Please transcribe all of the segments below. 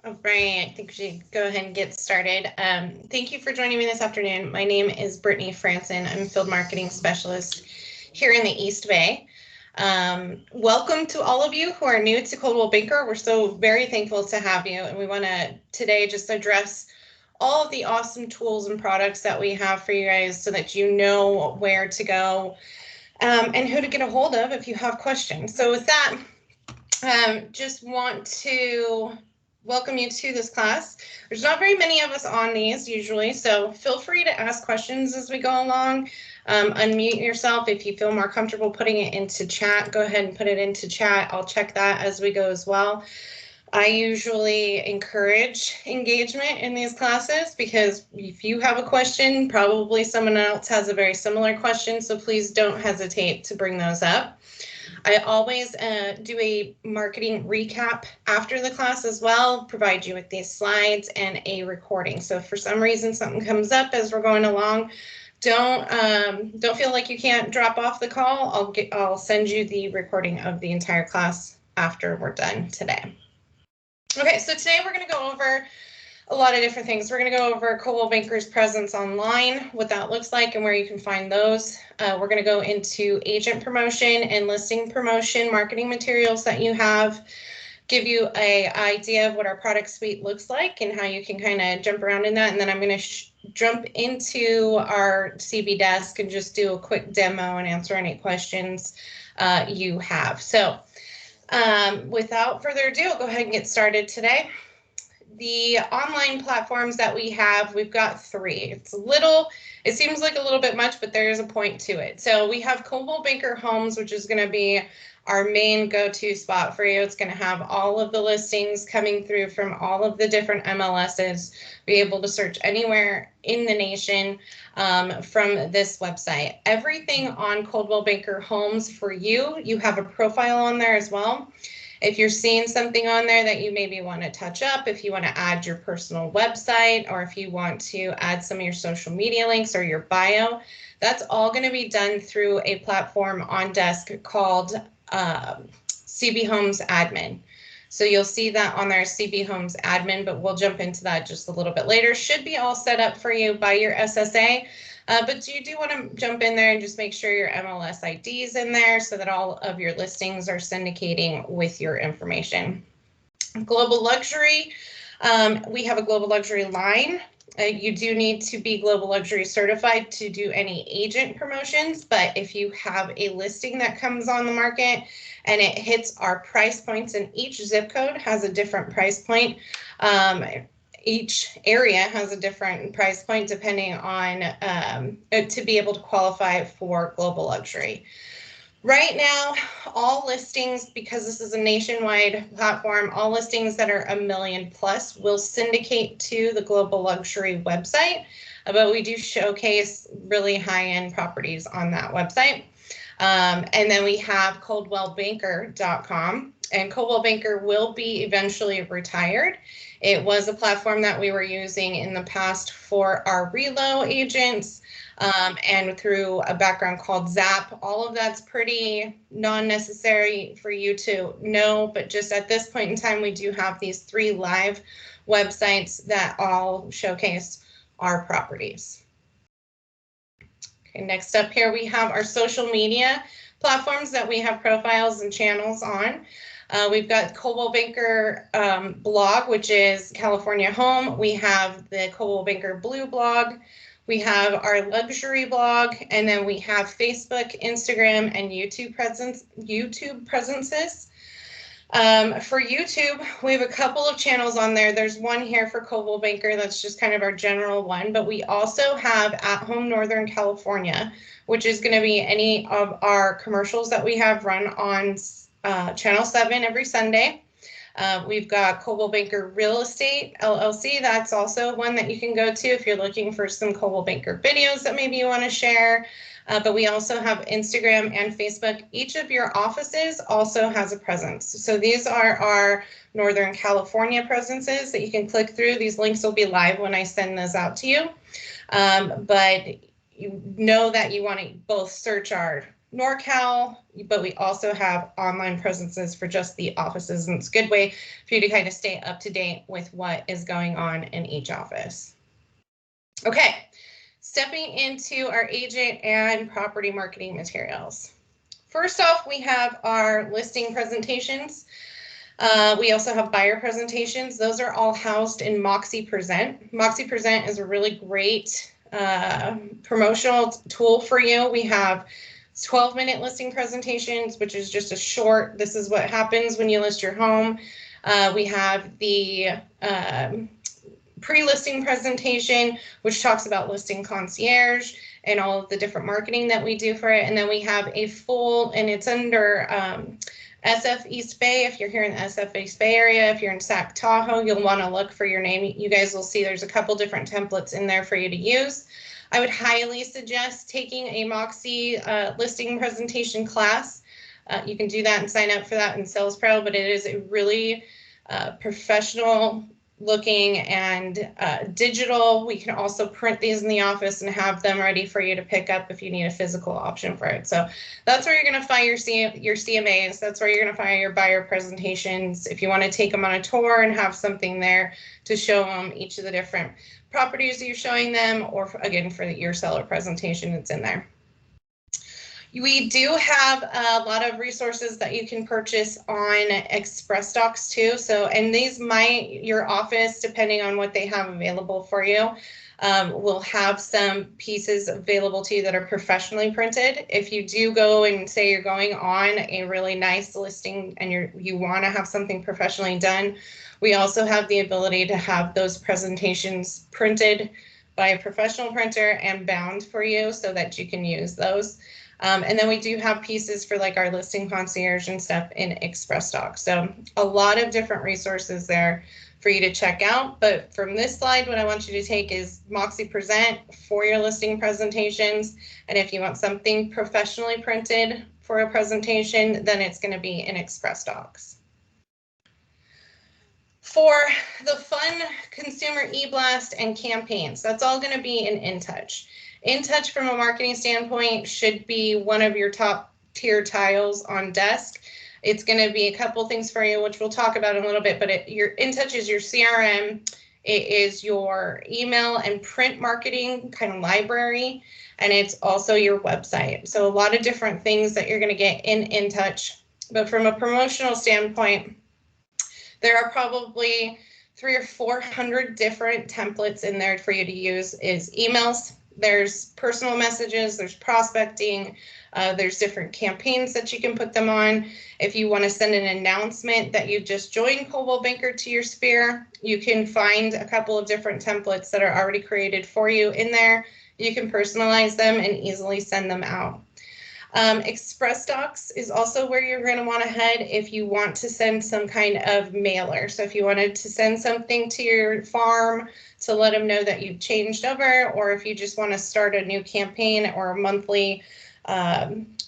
All right, I think we should go ahead and get started. Thank you for joining me this afternoon. My name is Brittany Franson. I'm a field marketing specialist here in the East Bay. Welcome to all of you who are new to Coldwell Banker. We're so very thankful to have you, and we want to today just address all of the awesome tools and products that we have for you guys so that you know where to go and who to get a hold of if you have questions. So with that, just want to welcome you to this class. There's not very many of us on these usually, so feel free to ask questions as we go along. Unmute yourself if you feel more comfortable putting it into chat. Go ahead and put it into chat. I'll check that as we go as well. I usually encourage engagement in these classes because if you have a question, probably someone else has a very similar question, so please don't hesitate to bring those up. I always do a marketing recap after the class as well, provide you with these slides and a recording. So if for some reason something comes up as we're going along, don't feel like you can't drop off the call. I'll send you the recording of the entire class after we're done today. Okay, so today we're going to go over a lot of different things. We're going to go over Coldwell Banker's presence online, what that looks like and where you can find those. We're going to go into agent promotion and listing promotion, marketing materials that you have, give you an idea of what our product suite looks like and how you can kind of jump around in that. And then I'm going to jump into our CB desk and just do a quick demo and answer any questions you have. So without further ado, I'll go ahead and get started today. The online platforms that we have, we've got three. It seems like a little bit much, but there is a point to it. So we have Coldwell Banker Homes, which is going to be our main go-to spot for you. It's going to have all of the listings coming through from all of the different MLSs, be able to search anywhere in the nation from this website. Everything on Coldwell Banker Homes for you, you have a profile on there as well. If you're seeing something on there that you maybe want to touch up, if you want to add your personal website, or if you want to add some of your social media links or your bio, that's all going to be done through a platform on desk called CB Homes Admin. So you'll see that on there, CB Homes Admin, but we'll jump into that just a little bit later. Should be all set up for you by your SSA. But you do want to jump in there and just make sure your MLS ID is in there so that all of your listings are syndicating with your information. Global Luxury, we have a Global Luxury line. You do need to be Global Luxury certified to do any agent promotions, but if you have a listing that comes on the market and it hits our price points, and each zip code has a different price point, each area has a different price point depending on to be able to qualify for Global Luxury. Right now, all listings, because this is a nationwide platform, all listings that are $1 million plus will syndicate to the Global Luxury website, but we do showcase really high-end properties on that website. And then we have coldwellbanker.com, and Coldwell Banker will be eventually retired. It was a platform that we were using in the past for our relo agents and through a background called Zap. All of that's pretty non-necessary for you to know, but just at this point in time, we do have these three live websites that all showcase our properties. Okay, next up here, we have our social media platforms that we have profiles and channels on. We've got Coldwell Banker blog, which is California Home. We have the Coldwell Banker Blue blog. We have our luxury blog, and then we have Facebook, Instagram, and YouTube presences. For YouTube, we have a couple of channels on there. There's one here for Coldwell Banker that's just kind of our general one, but we also have At Home Northern California, which is going to be any of our commercials that we have run on Channel 7 every Sunday. We've got Coldwell Banker Real Estate LLC. That's also one that you can go to if you're looking for some Coldwell Banker videos that maybe you want to share. But we also have Instagram and Facebook. Each of your offices also has a presence. So these are our Northern California presences that you can click through. These links will be live when I send those out to you. But you know that you want to both search our NorCal, but we also have online presences for just the offices, and it's a good way for you to kind of stay up to date with what is going on in each office. Okay, stepping into our agent and property marketing materials. First off, we have our listing presentations. We also have buyer presentations. Those are all housed in Moxie Present. Moxie Present is a really great promotional tool for you. We have 12-minute listing presentations, which is just a short, this is what happens when you list your home. We have the pre-listing presentation, which talks about listing Concierge and all of the different marketing that we do for it. And then we have a full, and it's under SF East Bay. If you're here in the SF East Bay area, if you're in Sac Tahoe, you'll want to look for your name. You guys will see there's a couple different templates in there for you to use. I would highly suggest taking a Moxie listing presentation class. You can do that and sign up for that in Sales Pro, but it is a really professional looking and digital. We can also print these in the office and have them ready for you to pick up if you need a physical option for it. So that's where you're going to find your CMAs. That's where you're going to find your buyer presentations. If you want to take them on a tour and have something there to show them each of the different properties you're showing them, or again, for your seller presentation, it's in there. We do have a lot of resources that you can purchase on Express Docs too. So, and these your office, depending on what they have available for you, will have some pieces available to you that are professionally printed. If you do go and say you're going on a really nice listing and you want to have something professionally done, we also have the ability to have those presentations printed by a professional printer and bound for you so that you can use those. And then we do have pieces for like our listing concierge and stuff in Express Docs. So a lot of different resources there for you to check out. But from this slide, what I want you to take is Moxie Present for your listing presentations. And if you want something professionally printed for a presentation, then it's going to be in Express Docs. For the fun consumer e-blast and campaigns, that's all going to be in InTouch. InTouch from a marketing standpoint should be one of your top tier tiles on desk. It's going to be a couple things for you, which we'll talk about in a little bit, but your InTouch is your CRM. It is your email and print marketing kind of library, and it's also your website. So a lot of different things that you're going to get in InTouch. But from a promotional standpoint, there are probably 300 or 400 different templates in there for you to use. Is emails, there's personal messages, there's prospecting, there's different campaigns that you can put them on. If you want to send an announcement that you just joined Coldwell Banker to your sphere, you can find a couple of different templates that are already created for you in there. You can personalize them and easily send them out. Express Docs is also where you're going to want to head if you want to send some kind of mailer. So if you wanted to send something to your farm to let them know that you've changed over, or if you just want to start a new campaign or a monthly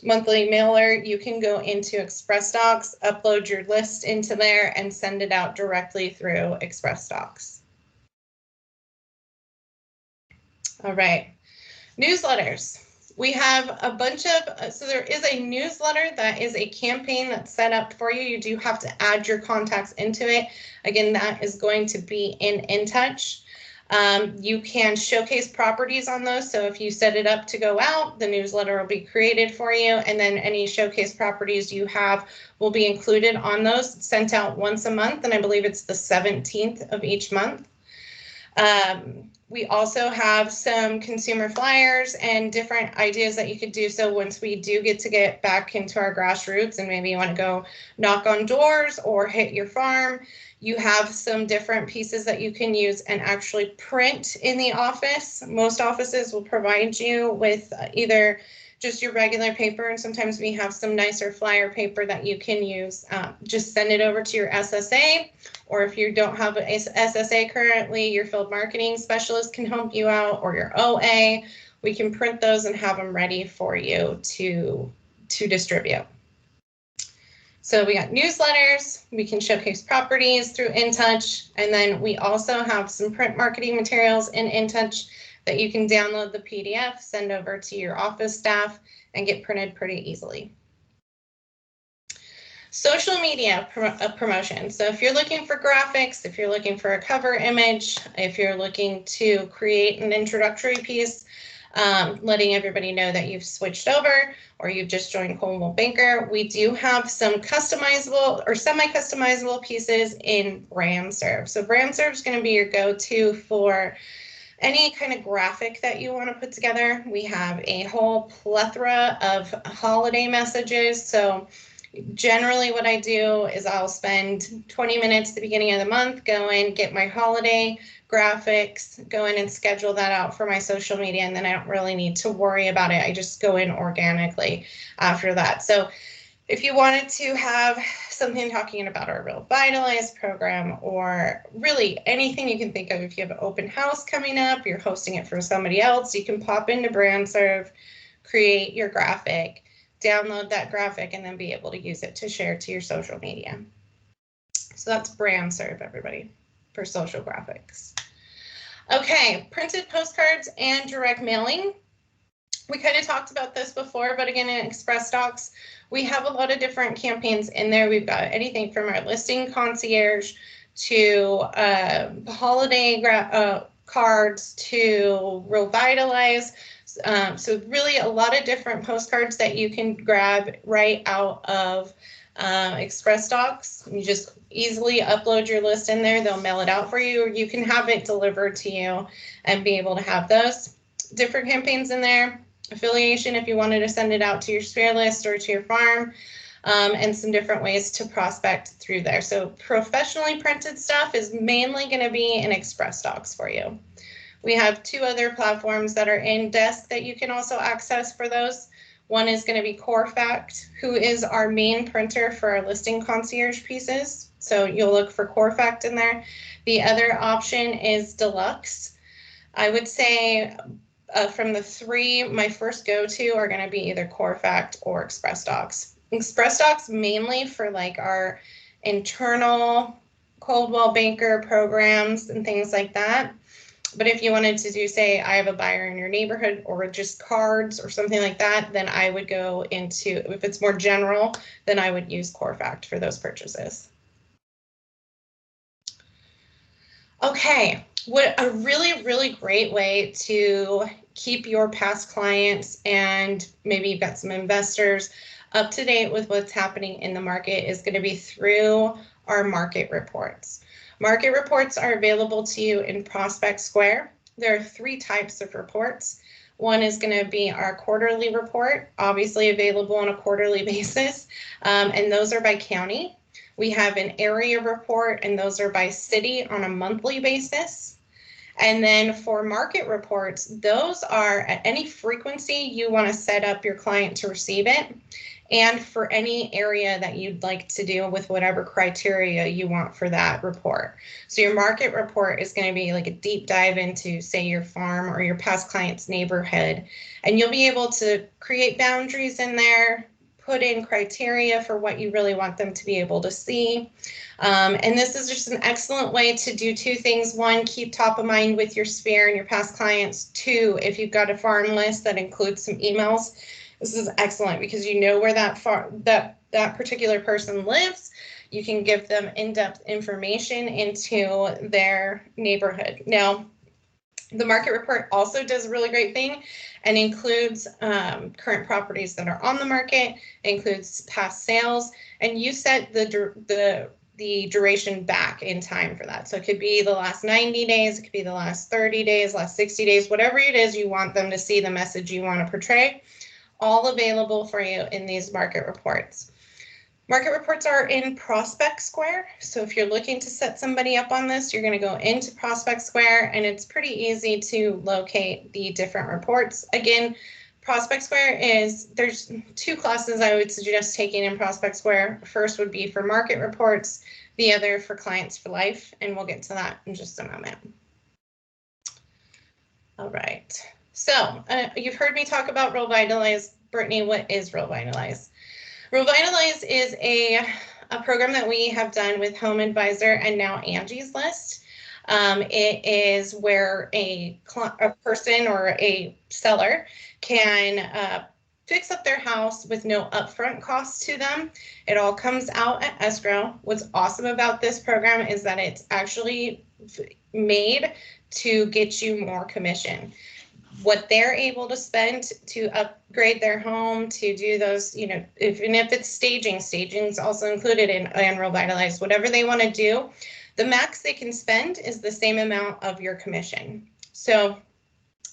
mailer, you can go into Express Docs, upload your list into there, and send it out directly through Express Docs. All right, newsletters. We have a bunch of, so there is a newsletter that is a campaign that's set up for you. You do have to add your contacts into it. Again, that is going to be in InTouch. You can showcase properties on those. So if you set it up to go out, the newsletter will be created for you, and then any showcase properties you have will be included on those. It's sent out once a month, and I believe it's the 17th of each month. We also have some consumer flyers and different ideas that you could do. So once we do get back into our grassroots and maybe you want to go knock on doors or hit your farm, you have some different pieces that you can use and actually print in the office. Most offices will provide you with either just your regular paper, and sometimes we have some nicer flyer paper that you can use. Just send it over to your SSA, or if you don't have an SSA currently, your field marketing specialist can help you out, or your OA. We can print those and have them ready for you to distribute. So we got newsletters, we can showcase properties through InTouch, and then we also have some print marketing materials in InTouch that you can download the PDF, send over to your office staff, and get printed pretty easily. Social media promotion. So if you're looking for graphics, if you're looking for a cover image, if you're looking to create an introductory piece, letting everybody know that you've switched over or you've just joined Coldwell Banker, we do have some customizable or semi-customizable pieces in BrandServe. So BrandServe is going to be your go-to for any kind of graphic that you want to put together. We have a whole plethora of holiday messages. So generally what I do is I'll spend 20 minutes at the beginning of the month, go in, get my holiday graphics, go in and schedule that out for my social media, and then I don't really need to worry about it. I just go in organically after that. So if you wanted to have something talking about our Real Vitalize program, or really anything you can think of, if you have an open house coming up, you're hosting it for somebody else, you can pop into BrandServe, create your graphic, download that graphic, and then be able to use it to share to your social media. So that's BrandServe, everybody, for social graphics. Okay, printed postcards and direct mailing. We kind of talked about this before, but again, in Express Docs, we have a lot of different campaigns in there. We've got anything from our listing concierge to holiday cards to Real Vitalize. So really a lot of different postcards that you can grab right out of Express Docs. You just easily upload your list in there. They'll mail it out for you, or you can have it delivered to you and be able to have those different campaigns in there. Affiliation if you wanted to send it out to your sphere list or to your farm, and some different ways to prospect through there. So professionally printed stuff is mainly going to be in Express Docs for you. We have two other platforms that are in desk that you can also access for those. One is going to be CoreFact, who is our main printer for our listing concierge pieces. So you'll look for CoreFact in there. The other option is Deluxe. I would say from the three, my first go-to are going to be either CoreFact or Express Docs. Express Docs mainly for like our internal Coldwell Banker programs and things like that. But if you wanted to do, say, I have a buyer in your neighborhood or just cards or something like that, then I would go into, if it's more general, then I would use CoreFact for those purchases. Okay, what a really great way to keep your past clients and maybe you've got some investors up to date with what's happening in the market is going to be through our market reports. Market reports are available to you in Prospect Square. There are three types of reports. One is going to be our quarterly report, obviously available on a quarterly basis, and those are by county. We have an area report, and those are by city on a monthly basis. And then for market reports, those are at any frequency you want to set up your client to receive it, and for any area that you'd like to do with whatever criteria you want for that report. So your market report is going to be like a deep dive into, say, your farm or your past client's neighborhood, and you'll be able to create boundaries in there, put in criteria for what you really want them to be able to see. And this is just an excellent way to do two things. One, keep top of mind with your sphere and your past clients. Two, if you've got a farm list that includes some emails, this is excellent because you know where that particular person lives. You can give them in-depth information into their neighborhood. Now, the market report also does a really great thing and includes current properties that are on the market, includes past sales, and you set the duration back in time for that. So it could be the last 90 days, it could be the last 30 days, last 60 days, whatever it is you want them to see the message you want to portray, all available for you in these market reports. Market reports are in Prospect Square. So if you're looking to set somebody up on this, you're going to go into Prospect Square, and it's pretty easy to locate the different reports. Again, Prospect Square there's two classes I would suggest taking in Prospect Square. First would be for market reports, the other for clients for life, and we'll get to that in just a moment. All right. So you've heard me talk about Real Vitalize. Brittany, what is Real Vitalize? Real Vitalize is a program that we have done with Home Advisor and now Angie's List. It is where a person or a seller can fix up their house with no upfront cost to them. It all comes out at escrow. What's awesome about this program is that it's actually made to get you more commission. What they're able to spend to upgrade their home, to do those, you know, if it's staging is also included in Revitalize, whatever they want to do, the max they can spend is the same amount of your commission. So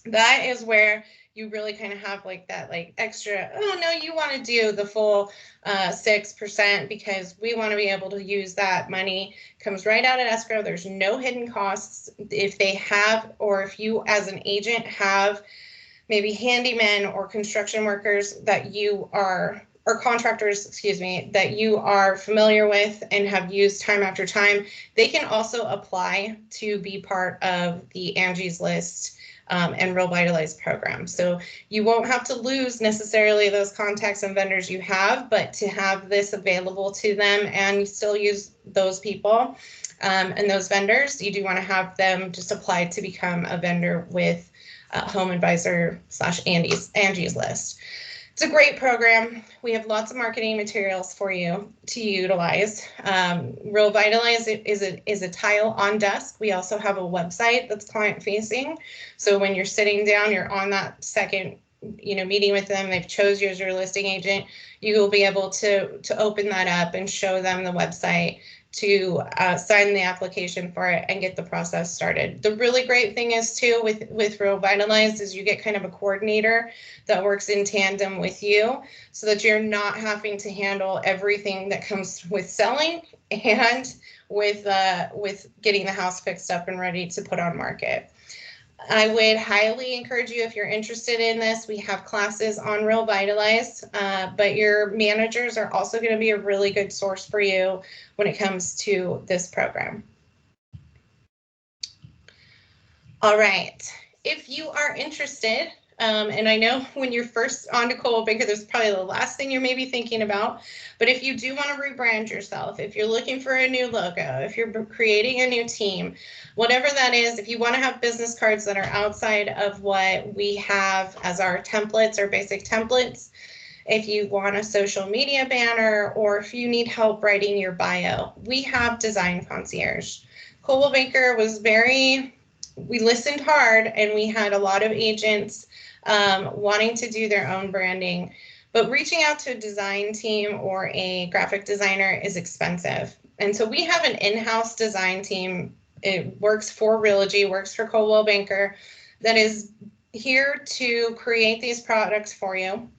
that is where you really kind of have like that like extra, oh no, you want to do the full 6% because we want to be able to use that money. Comes right out of escrow. There's no hidden costs. If they have, or if you as an agent have maybe handymen or construction workers that you are, or contractors, excuse me, that you are familiar with and have used time after time, they can also apply to be part of the Angie's List and Revitalize program. So you won't have to lose necessarily those contacts and vendors you have, but to have this available to them and still use those people and those vendors, you do want to have them just apply to become a vendor with Home Advisor / Angie's List. It's a great program. We have lots of marketing materials for you to utilize. Revitalize is a tile on desk. We also have a website that's client facing. So when you're sitting down, you're on that second, you know, meeting with them, they've chose you as your listing agent, you will be able to open that up and show them the website, to sign the application for it and get the process started. The really great thing is too with Revitalize is you get kind of a coordinator that works in tandem with you so that you're not having to handle everything that comes with selling and with getting the house fixed up and ready to put on market. I would highly encourage you, if you're interested in this, we have classes on Revitalize, but your managers are also going to be a really good source for you when it comes to this program. All right, if you are interested, and I know when you're first on to Coldwell Banker, there's probably the last thing you're maybe thinking about, but if you do want to rebrand yourself, if you're looking for a new logo, if you're creating a new team, whatever that is, if you want to have business cards that are outside of what we have as our templates, our basic templates, if you want a social media banner, or if you need help writing your bio, we have Design Concierge. Coldwell Banker was we listened hard, and we had a lot of agents wanting to do their own branding, but reaching out to a design team or a graphic designer is expensive. And so we have an in-house design team. It works for Realogy, works for Coldwell Banker, that is here to create these products for you.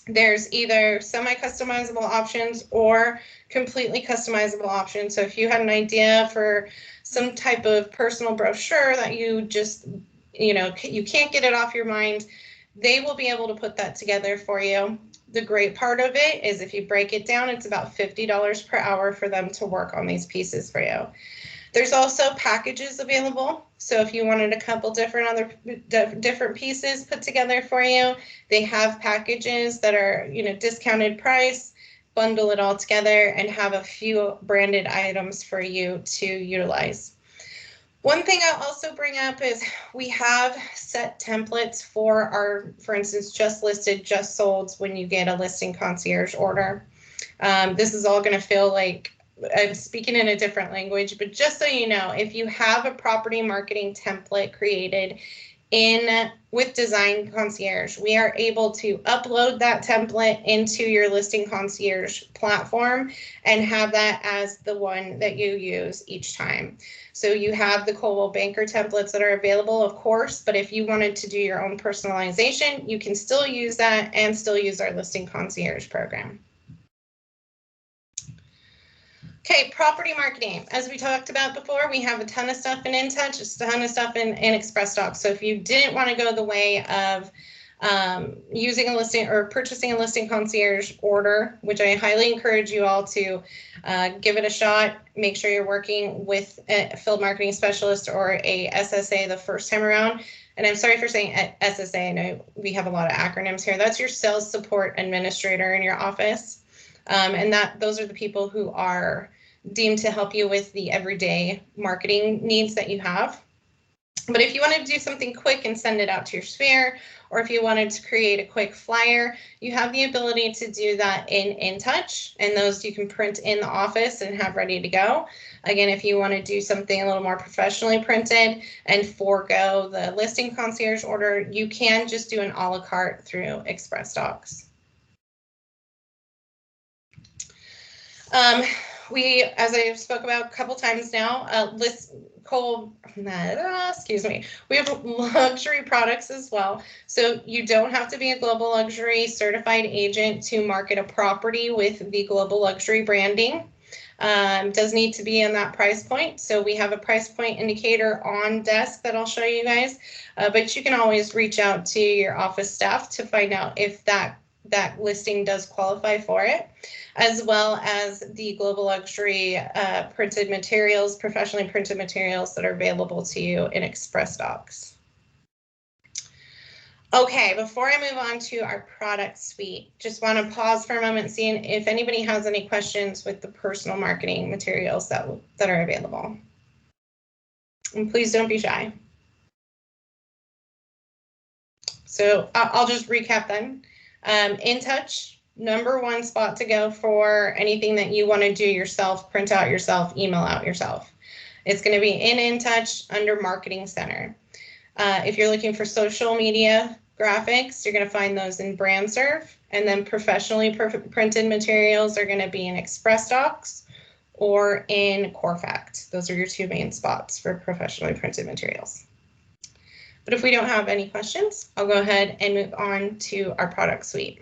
There's either semi-customizable options or completely customizable options. So if you had an idea for some type of personal brochure that you just, you know, you can't get it off your mind, they will be able to put that together for you. The great part of it is if you break it down, it's about $50 per hour for them to work on these pieces for you. There's also packages available. So if you wanted a couple different pieces put together for you, they have packages that are, you know, discounted price, bundle it all together and have a few branded items for you to utilize. One thing I'll also bring up is we have set templates for our, for instance, just listed, just sold when you get a listing concierge order. This is all going to feel like I'm speaking in a different language, but just so you know, if you have a property marketing template created with Design Concierge, we are able to upload that template into your Listing Concierge platform and have that as the one that you use each time. So you have the Coldwell Banker templates that are available, of course, but if you wanted to do your own personalization, you can still use that and still use our Listing Concierge program. Okay, property marketing. As we talked about before, we have a ton of stuff in InTouch, just a ton of stuff in ExpressDocs. So if you didn't want to go the way of using a listing or purchasing a listing concierge order, which I highly encourage you all to give it a shot, make sure you're working with a field marketing specialist or a SSA the first time around. And I'm sorry for saying SSA, I know we have a lot of acronyms here. That's your sales support administrator in your office. And those are the people who are deemed to help you with the everyday marketing needs that you have. But if you want to do something quick and send it out to your sphere, or if you wanted to create a quick flyer, you have the ability to do that in InTouch, and those you can print in the office and have ready to go. Again, if you want to do something a little more professionally printed and forego the listing concierge order, you can just do an a la carte through Express Docs. We, as I spoke about a couple times now, we have luxury products as well. So you don't have to be a global luxury certified agent to market a property with the global luxury branding. Does need to be in that price point. So we have a price point indicator on desk that I'll show you guys, but you can always reach out to your office staff to find out if that listing does qualify for it, as well as the global luxury printed materials, professionally printed materials that are available to you in Express Docs. Okay, before I move on to our product suite, just want to pause for a moment, seeing if anybody has any questions with the personal marketing materials that are available. And please don't be shy. So I'll just recap then. InTouch, #1 spot to go for anything that you want to do yourself, print out yourself, email out yourself. It's going to be in InTouch under Marketing Center. If you're looking for social media graphics, you're going to find those in BrandServe, and then professionally printed materials are going to be in Express Docs or in Corfact. Those are your two main spots for professionally printed materials. But if we don't have any questions, I'll go ahead and move on to our product suite.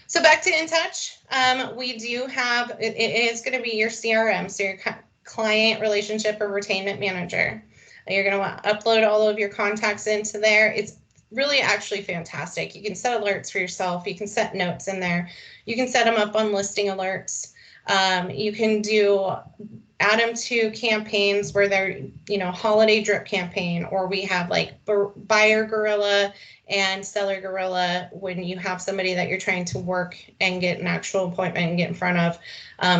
So back to InTouch, we do have, it is going to be your CRM, so your client relationship or retainment manager. You're going to want to upload all of your contacts into there. It's really actually fantastic. You can set alerts for yourself. You can set notes in there. You can set them up on listing alerts. You can add them to campaigns where they're, holiday drip campaign, or we have like buyer gorilla and seller gorilla when you have somebody that you're trying to work and get an actual appointment and get in front of.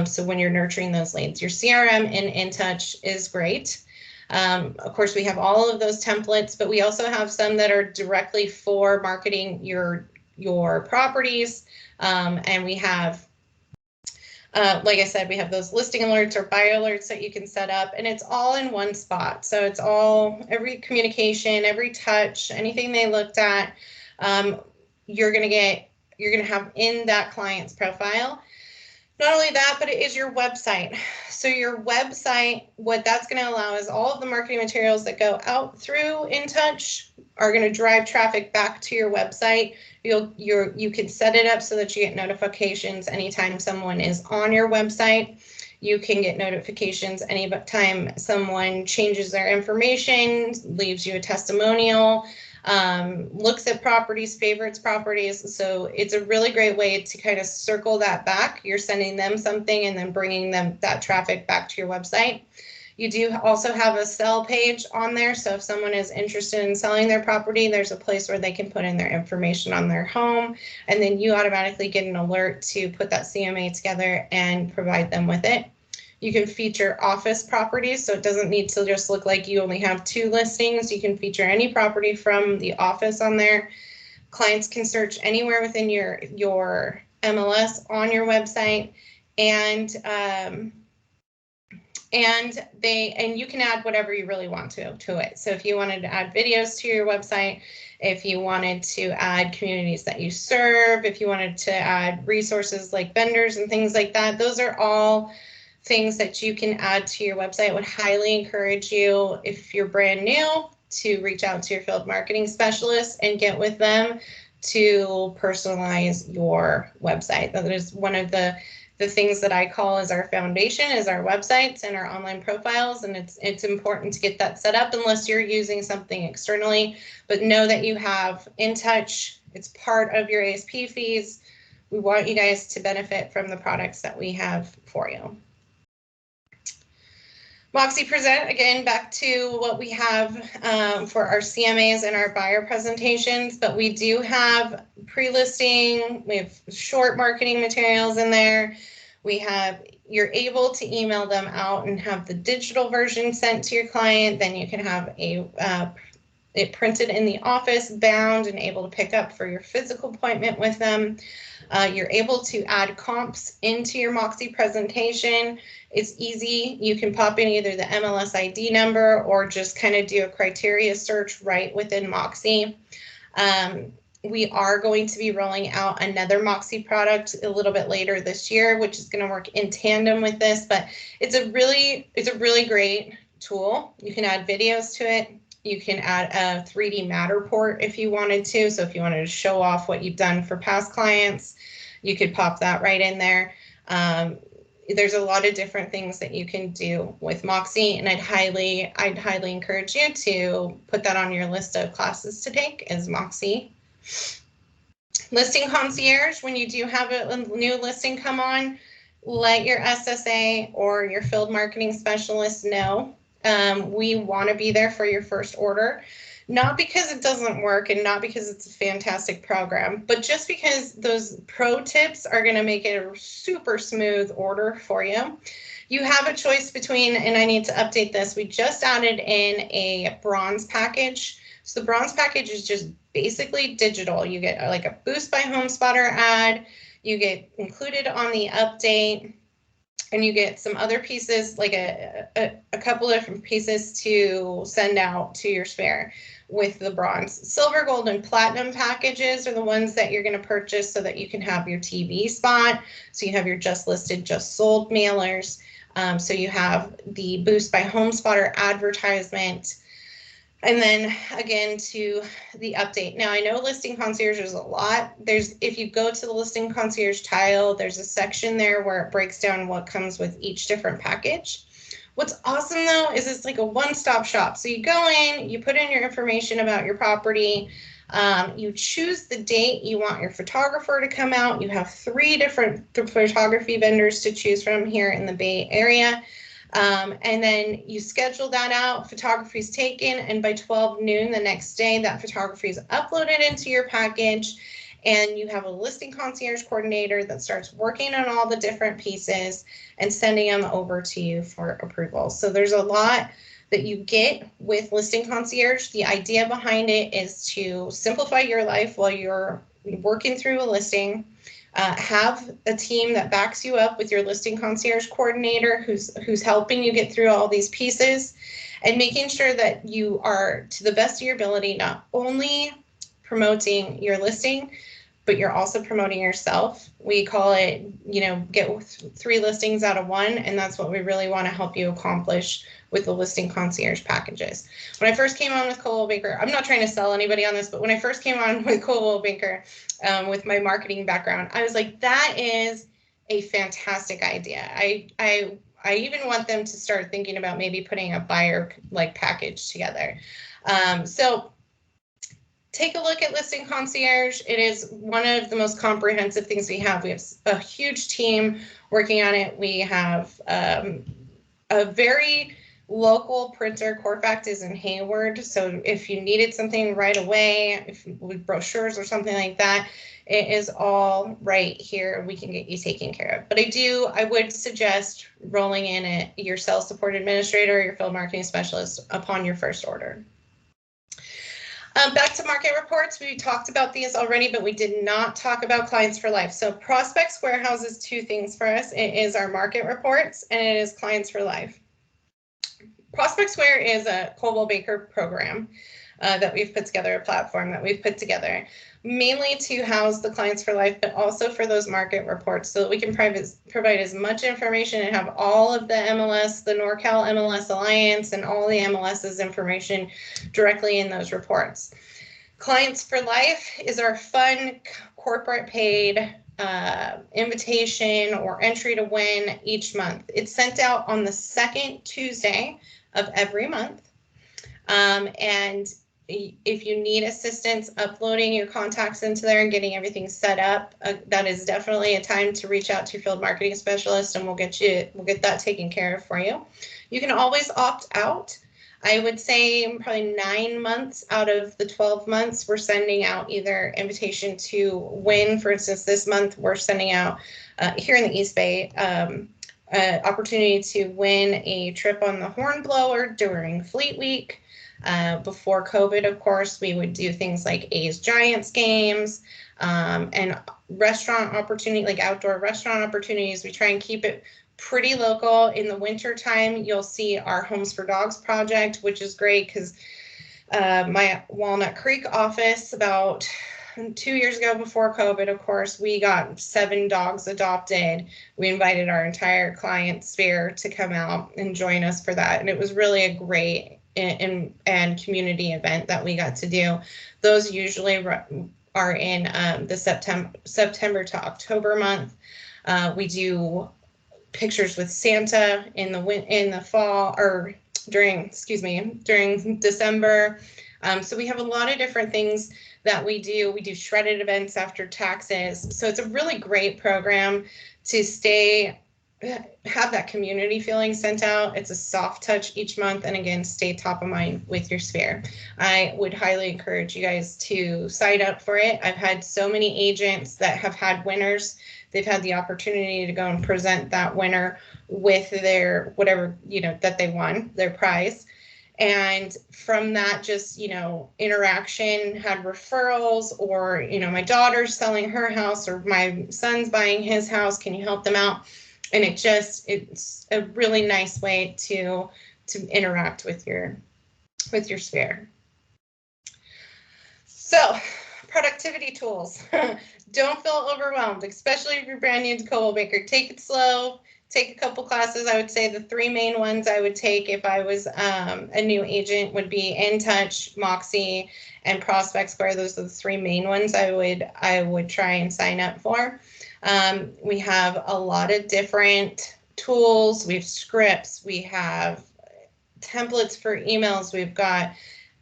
So when you're nurturing those leads, your CRM in InTouch is great. Of course, we have all of those templates, but we also have some that are directly for marketing your properties. And we have, like I said, we have those listing alerts or buyer alerts that you can set up, and it's all in one spot. So it's all, every communication, every touch, anything they looked at, you're going to have in that client's profile. Not only that, but it is your website. So your website, what that's going to allow is all of the marketing materials that go out through InTouch are going to drive traffic back to your website. You can set it up so that you get notifications anytime someone is on your website. You can get notifications anytime someone changes their information, leaves you a testimonial, looks at properties, favorites properties. So it's a really great way to kind of circle that back. You're sending them something and then bringing them that traffic back to your website. You do also have a sell page on there. So if someone is interested in selling their property, there's a place where they can put in their information on their home, and then you automatically get an alert to put that CMA together and provide them with it. You can feature office properties, so it doesn't need to just look like you only have 2 listings. You can feature any property from the office on there. Clients can search anywhere within your MLS on your website, and you can add whatever you really want to it. So if you wanted to add videos to your website, if you wanted to add communities that you serve, if you wanted to add resources like vendors and things like that, those are all things that you can add to your website. I would highly encourage you, if you're brand new, to reach out to your field marketing specialist and get with them to personalize your website. That is one of the things that I call as our foundation, is our websites and our online profiles, and it's important to get that set up unless you're using something externally. But know that you have InTouch. It's part of your ASP fees. We want you guys to benefit from the products that we have for you. Moxie Present, again, back to what we have for our CMAs and our buyer presentations, but we do have pre-listing, we have short marketing materials in there. You're able to email them out and have the digital version sent to your client. Then you can have it printed in the office, bound, and able to pick up for your physical appointment with them. You're able to add comps into your Moxie presentation. It's easy. You can pop in either the MLS ID number or just kind of do a criteria search right within Moxie. We are going to be rolling out another Moxie product a little bit later this year, which is going to work in tandem with this, but it's a really great tool. You can add videos to it. You can add a 3D Matterport if you wanted to. So if you wanted to show off what you've done for past clients, you could pop that right in there. There's a lot of different things that you can do with Moxie, and I'd highly encourage you to put that on your list of classes to take as Moxie. Listing Concierge, when you do have a new listing come on, let your SSA or your field marketing specialist know. We want to be there for your first order, not because it doesn't work and not because it's a fantastic program, but just because those pro tips are going to make it a super smooth order for you. You have a choice between, and I need to update this, we just added in a bronze package. So the bronze package is just basically digital. You get like a Boost by HomeSpotter ad, you get included on the update, and you get some other pieces, like a couple of different pieces to send out to your spare with the bronze. Silver, gold, and platinum packages are the ones that you're going to purchase so that you can have your TV spot. So you have your just listed, just sold mailers. So you have the Boost by HomeSpotter advertisement. And then again to the update. Now I know Listing Concierge is a lot. If you go to the Listing Concierge tile, there's a section there where it breaks down what comes with each different package. What's awesome though is it's like a one-stop shop. So you go in, you put in your information about your property, you choose the date you want your photographer to come out. You have 3 different photography vendors to choose from here in the Bay Area. And then you schedule that out, photography is taken, and by 12 noon the next day, that photography is uploaded into your package, and you have a listing concierge coordinator that starts working on all the different pieces and sending them over to you for approval. So there's a lot that you get with Listing Concierge. The idea behind it is to simplify your life while you're working through a listing. Have a team that backs you up with your Listing Concierge coordinator who's helping you get through all these pieces, and making sure that you are, to the best of your ability, not only promoting your listing, but you're also promoting yourself. We call it, get 3 listings out of 1, and that's what we really want to help you accomplish with the Listing Concierge packages. When I first came on with Coldwell Banker, I'm not trying to sell anybody on this, but when I first came on with Coldwell Banker, with my marketing background, I was like, that is a fantastic idea. I even want them to start thinking about maybe putting a buyer package together. So take a look at Listing Concierge. It is one of the most comprehensive things we have. We have a huge team working on it. We have a very local printer. Corfact is in Hayward, so if you needed something right away, with brochures or something like that, it is all right here. We can get you taken care of. But I would suggest rolling in your sales support administrator or your field marketing specialist upon your first order. Back to market reports. We talked about these already, but we did not talk about Clients for Life. So Prospect Square houses 2 things for us. It is our market reports, and it is Clients for Life. Prospect Square is a Coldwell Banker program that we've put together, a platform that we've put together, mainly to house the Clients for Life, but also for those market reports so that we can provide as much information and have all of the MLS, the NorCal MLS Alliance, and all the MLS's information directly in those reports. Clients for Life is our fun corporate paid invitation or entry to win each month. It's sent out on the 2nd Tuesday of every month. And if you need assistance uploading your contacts into there and getting everything set up, that is definitely a time to reach out to your field marketing specialist, and we'll get that taken care of for you. You can always opt out. I would say probably 9 months out of the 12 months, we're sending out either invitation to win. For instance, this month we're sending out here in the East Bay opportunity to win a trip on the Hornblower during Fleet Week. Before COVID, of course, we would do things like A's Giants games and restaurant opportunity, like outdoor restaurant opportunities. We try and keep it pretty local. In the winter time, you'll see our Homes for Dogs project, which is great because my Walnut Creek office, about 2 years ago before COVID, of course, we got 7 dogs adopted. We invited our entire client sphere to come out and join us for that. And it was really a great and community event that we got to do. Those usually are in the September to October month. We do pictures with Santa in the fall, or during December. So we have a lot of different things that we do. We do shredded events after taxes. So it's a really great program to have that community feeling sent out. It's a soft touch each month, and again, stay top of mind with your sphere. I would highly encourage you guys to sign up for it. I've had so many agents that have had winners. They've had the opportunity to go and present that winner with their whatever, that they won, their prize. And from that, just, interaction, had referrals, or, my daughter's selling her house, or my son's buying his house. Can you help them out? And it's a really nice way to interact with your sphere. So, productivity tools. Don't feel overwhelmed, especially if you're brand new to Coldwell Banker. Take it slow. Take a couple classes. I would say the 3 main ones I would take if I was a new agent would be In Touch, Moxie, and Prospect Square. Those are the 3 main ones I would try and sign up for. We have a lot of different tools. We have scripts. We have templates for emails. We've got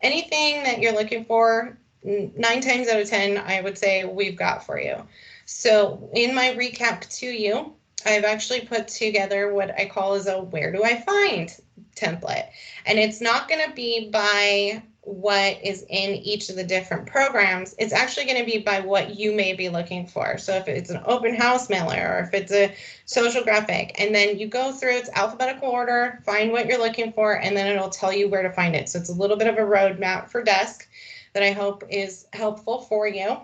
anything that you're looking for. 9 times out of 10, I would say we've got for you. So in my recap to you, I've actually put together what I call as a where do I find template. And it's not going to be by what is in each of the different programs. It's actually going to be by what you may be looking for. So if it's an open house mailer, or if it's a social graphic, and then you go through its alphabetical order, find what you're looking for, and then it'll tell you where to find it. So it's a little bit of a roadmap for desk that I hope is helpful for you.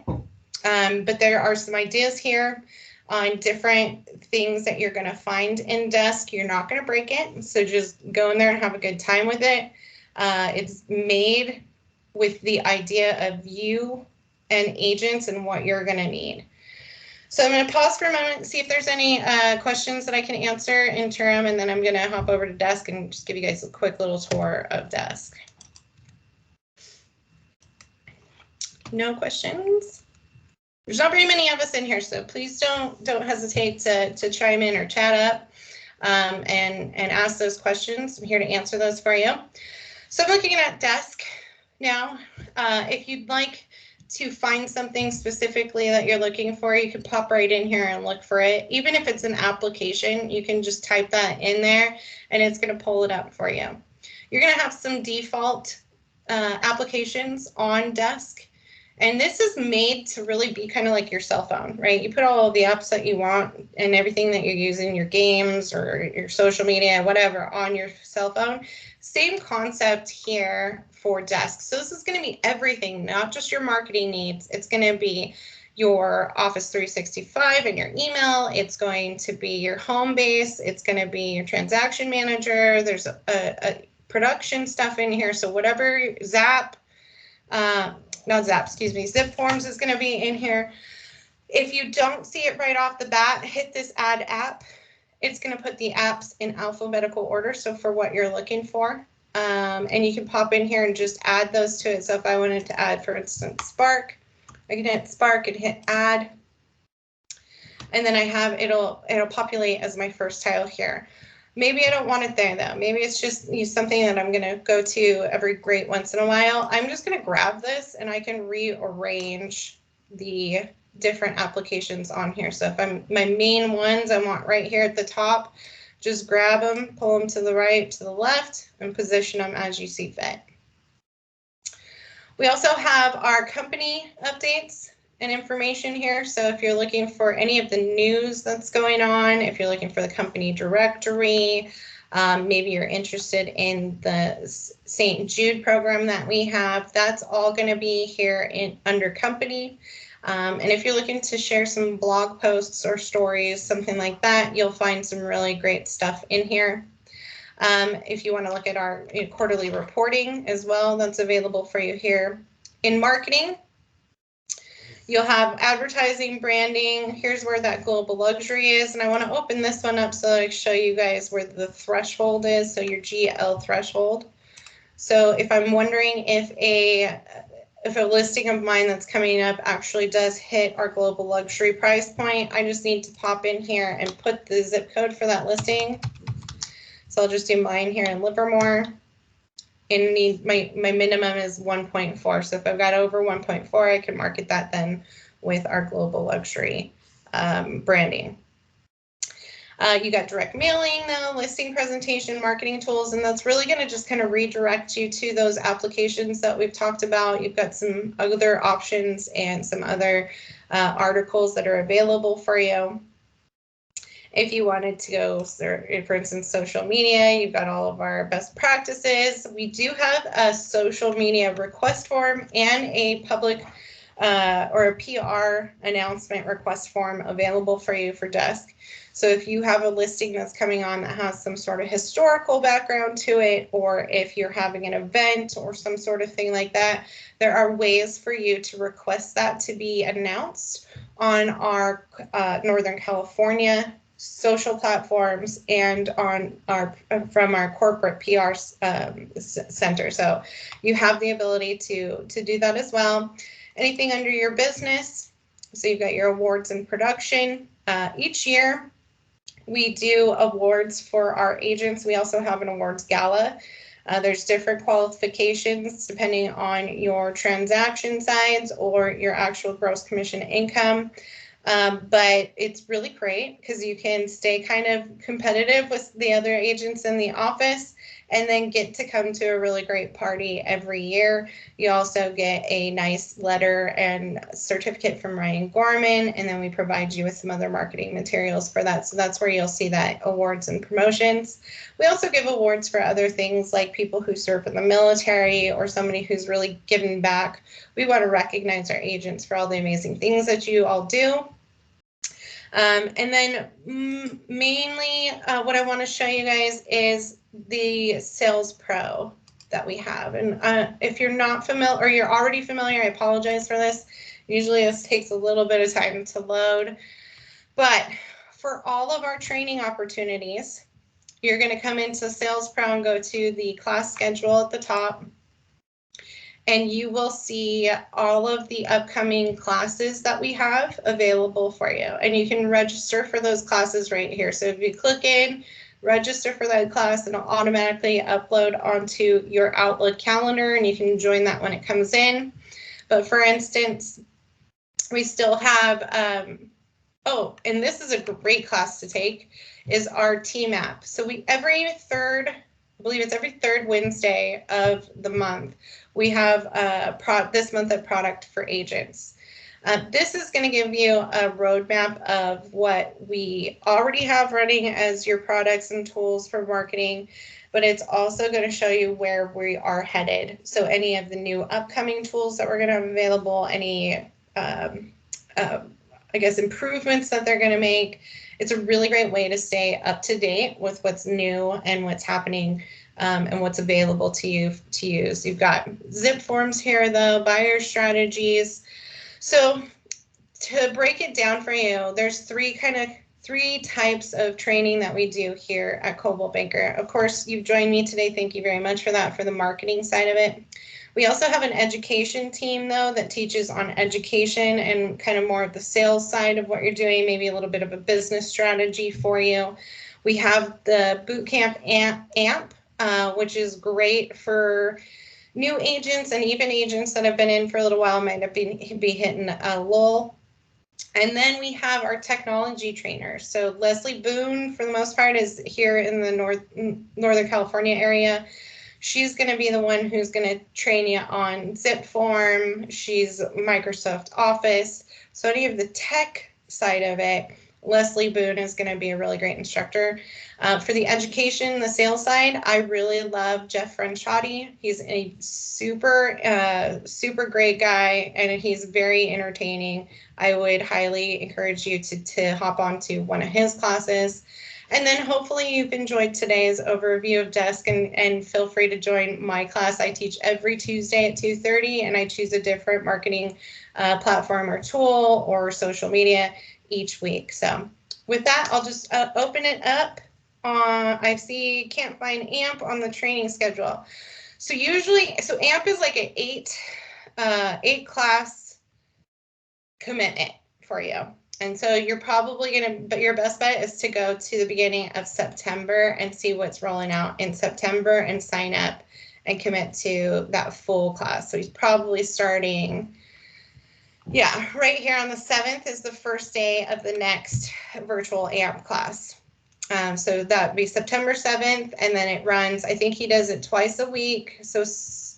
But there are some ideas here on different things that you're going to find in desk. You're not going to break it, so just go in there and have a good time with it. It's made with the idea of you and agents and what you're going to need. So I'm going to pause for a moment and see if there's any questions that I can answer interim, and then I'm going to hop over to desk and just give you guys a quick little tour of desk. No questions? There's not very many of us in here, so please don't hesitate to chime in or chat up and ask those questions. I'm here to answer those for you. So I'm looking at desk now. If you'd like to find something specifically that you're looking for, you can pop right in here and look for it. Even if it's an application, you can just type that in there and it's going to pull it up for you. You're going to have some default applications on desk. And this is made to really be kind of like your cell phone, right? You put all of the apps that you want and everything that you're using, your games or your social media, whatever, on your cell phone. Same concept here for desk. So this is going to be everything, not just your marketing needs. It's going to be your Office 365 and your email. It's going to be your home base. It's going to be your transaction manager. There's a production stuff in here. So whatever Zip Forms is going to be in here. If you don't see it right off the bat, hit this add app. It's going to put the apps in alphabetical order, so for what you're looking for. And you can pop in here and just add those to it. So if I wanted to add, for instance, Spark, I can hit Spark and hit add. And then I have, it'll populate as my first tile here. Maybe I don't want it there though. Maybe it's just something that I'm gonna go to every great once in a while. I'm just gonna grab this and I can rearrange the different applications on here. So if my main ones I want right here at the top, Just grab them, pull them to the right, to the left, and position them as you see fit. We also have our company updates and information here. So if you're looking for any of the news that's going on, if you're looking for the company directory, maybe you're interested in the St. Jude program that we have, that's all going to be here under company. And if you're looking to share some blog posts or stories, something like that, you'll find some really great stuff in here. If you want to look at our quarterly reporting as well, that's available for you here. In marketing, you'll have advertising, branding. Here's where that global luxury is. And I want to open this one up so I can show you guys where the threshold is. So your GL threshold. So if I'm wondering if a listing of mine that's coming up actually does hit our global luxury price point, I just need to pop in here and put the zip code for that listing. So I'll just do mine here in Livermore. And my minimum is 1.4. So if I've got over 1.4, I can market that then with our global luxury branding. You got direct mailing, though, listing presentation, marketing tools, and that's really going to just kind of redirect you to those applications that we've talked about. You've got some other options and some other articles that are available for you. If you wanted to go, for instance, social media, you've got all of our best practices. We do have a social media request form and a public or a PR announcement request form available for you for desk. So if you have a listing that's coming on that has some sort of historical background to it, or if you're having an event or some sort of thing like that, there are ways for you to request that to be announced on our Northern California social platforms and on from our corporate PR center. So you have the ability to do that as well. Anything under your business. So you've got your awards and production. Each year we do awards for our agents. We also have an awards gala. There's different qualifications depending on your transaction size or your actual gross commission income. But it's really great because you can stay kind of competitive with the other agents in the office and then get to come to a really great party every year. You also get a nice letter and certificate from Ryan Gorman, and then we provide you with some other marketing materials for that. So that's where you'll see that awards and promotions. We also give awards for other things like people who serve in the military or somebody who's really given back. We want to recognize our agents for all the amazing things that you all do. And then mainly what I want to show you guys is the Sales Pro that we have. And if you're not familiar or you're already familiar, I apologize for this. Usually this takes a little bit of time to load. But for all of our training opportunities, you're going to come into Sales Pro and go to the class schedule at the top. And you will see all of the upcoming classes that we have available for you. And you can register for those classes right here. So if you click in, register for that class, and it'll automatically upload onto your Outlook calendar, and you can join that when it comes in. But for instance, we still have, and this is a great class to take, is our TMAP. So every third Wednesday of the month, we have this month a product for agents. This is going to give you a roadmap of what we already have running as your products and tools for marketing, but it's also going to show you where we are headed. So any of the new upcoming tools that we're going to have available, any, improvements that they're going to make. It's a really great way to stay up to date with what's new and what's happening and what's available to you to use. You've got zip forms here, though, buyer strategies. So to break it down for you, there's three types of training that we do here at Coldwell Banker. Of course, you've joined me today. Thank you very much for that, for the marketing side of it. We also have an education team, though, that teaches on education and kind of more of the sales side of what you're doing, maybe a little bit of a business strategy for you. We have the Bootcamp AMP, which is great for new agents and even agents that have been in for a little while might have be hitting a lull. And then we have our technology trainer. So Leslie Boone, for the most part, is here in the Northern California area. She's going to be the one who's going to train you on zip form. She's Microsoft Office. So any of the tech side of it, Leslie Boone is going to be a really great instructor. For the education, the sales side, I really love Jeff Franchotti. He's a super great guy, and he's very entertaining. I would highly encourage you to hop onto one of his classes. And then hopefully you've enjoyed today's overview of Desk, and feel free to join my class. I teach every Tuesday at 2:30, and I choose a different marketing platform or tool or social media each week. So with that, I'll just open it up. I see can't find AMP on the training schedule. So AMP is like an eight class commitment for you. And so you're probably but your best bet is to go to the beginning of September and see what's rolling out in September and sign up and commit to that full class. So he's probably starting, right here on the 7th is the first day of the next virtual AMP class. So that'd be September 7th, and then it runs, I think he does it twice a week. So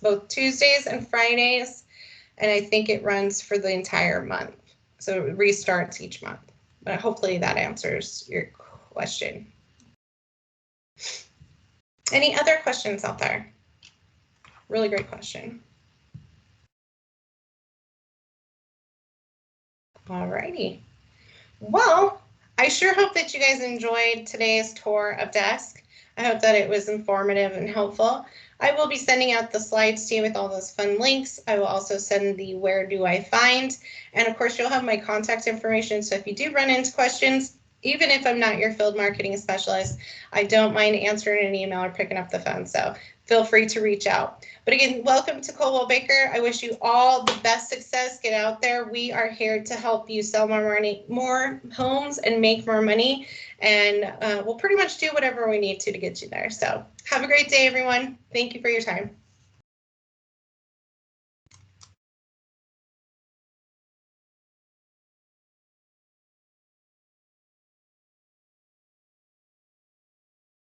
both Tuesdays and Fridays, and I think it runs for the entire month. So it restarts each month, but hopefully that answers your question. Any other questions out there? Really great question. All righty. Well, I sure hope that you guys enjoyed today's tour of Desk. I hope that it was informative and helpful. I will be sending out the slides to you with all those fun links. I will also send the where do I find, and of course you'll have my contact information. So if you do run into questions, even if I'm not your field marketing specialist, I don't mind answering an email or picking up the phone. So feel free to reach out. But again, welcome to Coldwell Banker. I wish you all the best success. Get out there. We are here to help you sell more homes and make more money. And we'll pretty much do whatever we need to get you there. So have a great day, everyone. Thank you for your time.